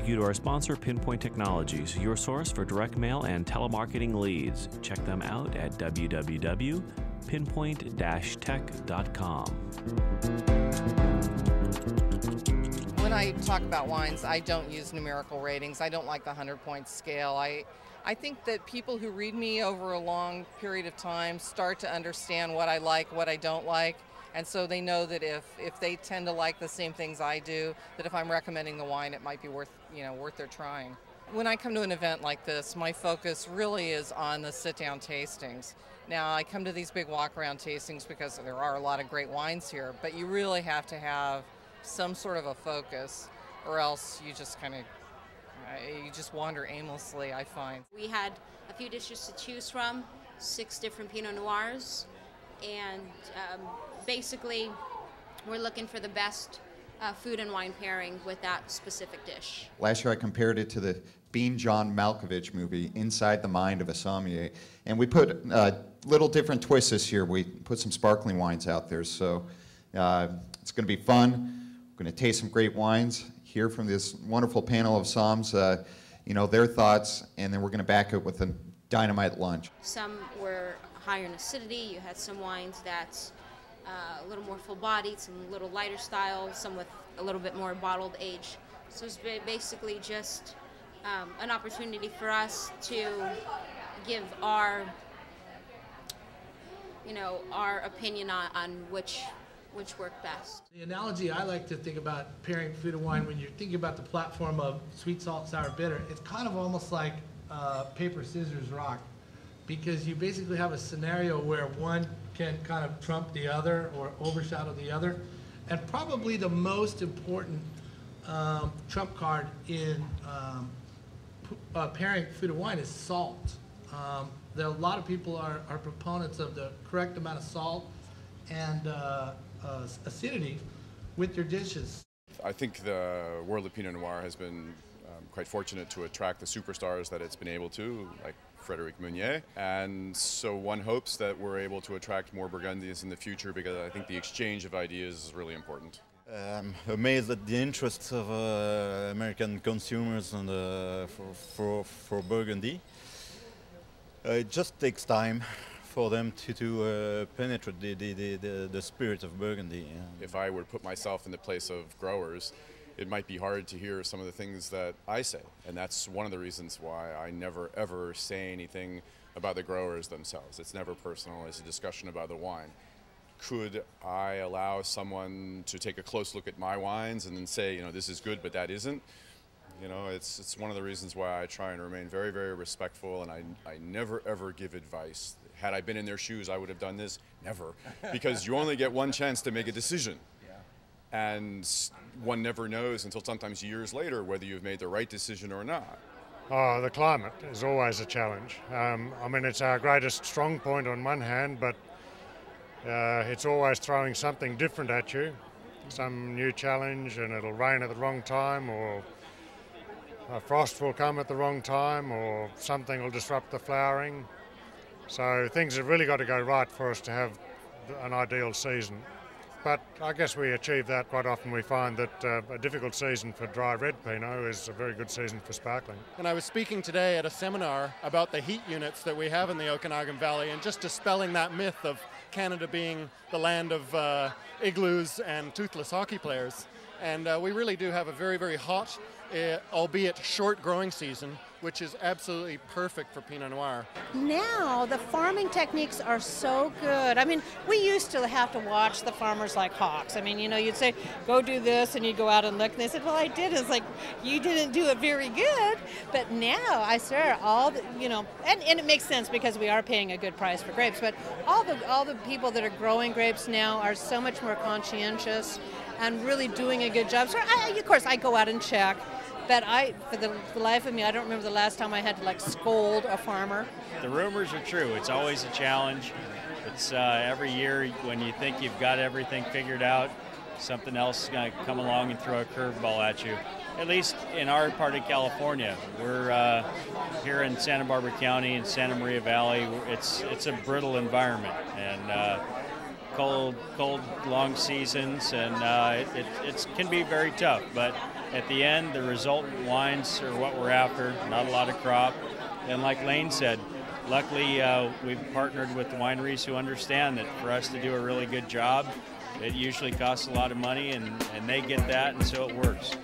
take you to our sponsor, Pinpoint Technologies, your source for direct mail and telemarketing leads. Check them out at www.pinpoint-tech.com. When I talk about wines, I don't use numerical ratings. I don't like the 100-point scale. I think that people who read me over a long period of time start to understand what I like, what I don't like. And so they know that if they tend to like the same things I do, that if I'm recommending the wine, it might be worth their trying. When I come to an event like this, my focus really is on the sit-down tastings. Now, I come to these big walk-around tastings because there are a lot of great wines here, but you really have to have some sort of a focus, or else you just wander aimlessly, I find. We had a few dishes to choose from, 6 different Pinot Noirs, and basically we're looking for the best food and wine pairing with that specific dish. Last year I compared it to the Bean John Malkovich movie, Inside the Mind of a Sommelier, and we put little different twists this year. We put some sparkling wines out there, so it's going to be fun. We're going to taste some great wines, hear from this wonderful panel of somms, their thoughts, and then we're going to back it with a dynamite lunch. Some were higher in acidity. You had some wines that's a little more full-bodied, some a little lighter style, some with a little bit more bottled age. So it's basically just an opportunity for us to give our opinion on which work best. The analogy I like to think about pairing food and wine when you're thinking about the platform of sweet, salt, sour, bitter, it's kind of almost like paper, scissors, rock, because you basically have a scenario where one can kind of trump the other or overshadow the other. And probably the most important trump card in pairing food and wine is salt. There are a lot of people are proponents of the correct amount of salt and acidity with your dishes. I think the World of Pinot Noir has been quite fortunate to attract the superstars that it's been able to, like Frédéric Mugnier, and so one hopes that we're able to attract more Burgundians in the future, because I think the exchange of ideas is really important. I'm amazed at the interest of American consumers and for Burgundy. It just takes time for them to penetrate the spirit of Burgundy. Yeah. If I were to put myself in the place of growers, it might be hard to hear some of the things that I say, and that's one of the reasons why I never ever say anything about the growers themselves. It's never personal, it's a discussion about the wine. Could I allow someone to take a close look at my wines and then say, this is good, but that isn't? It's one of the reasons why I try and remain very, very respectful, and I never ever give advice. Had I been in their shoes, I would have done this. Never. Because you only get one chance to make a decision. And one never knows until sometimes years later whether you've made the right decision or not. Oh, the climate is always a challenge. It's our greatest strong point on one hand, but it's always throwing something different at you, some new challenge, and it'll rain at the wrong time, or a frost will come at the wrong time, or something will disrupt the flowering. So things have really got to go right for us to have an ideal season. But I guess we achieve that quite often. We find that a difficult season for dry red Pinot is a very good season for sparkling. And I was speaking today at a seminar about the heat units that we have in the Okanagan Valley, and just dispelling that myth of Canada being the land of igloos and toothless hockey players. And we really do have a very, very hot, albeit short growing season, which is absolutely perfect for Pinot Noir. Now the farming techniques are so good. We used to have to watch the farmers like hawks. You'd say, go do this, and you'd go out and look, and they said, well, I did. It's like, you didn't do it very good. But now, I swear, and it makes sense because we are paying a good price for grapes, but all the people that are growing grapes now are so much more conscientious and really doing a good job. So, of course, I go out and check. But for the life of me, I don't remember the last time I had to scold a farmer. The rumors are true. It's always a challenge. It's every year when you think you've got everything figured out, something else is going to come along and throw a curveball at you. At least in our part of California. We're here in Santa Barbara County and Santa Maria Valley. It's a brittle environment, and cold, long seasons, and it can be very tough. But at the end, the resultant wines are what we're after, not a lot of crop. And like Lane said, luckily we've partnered with the wineries who understand that for us to do a really good job, it usually costs a lot of money, and they get that, and so it works.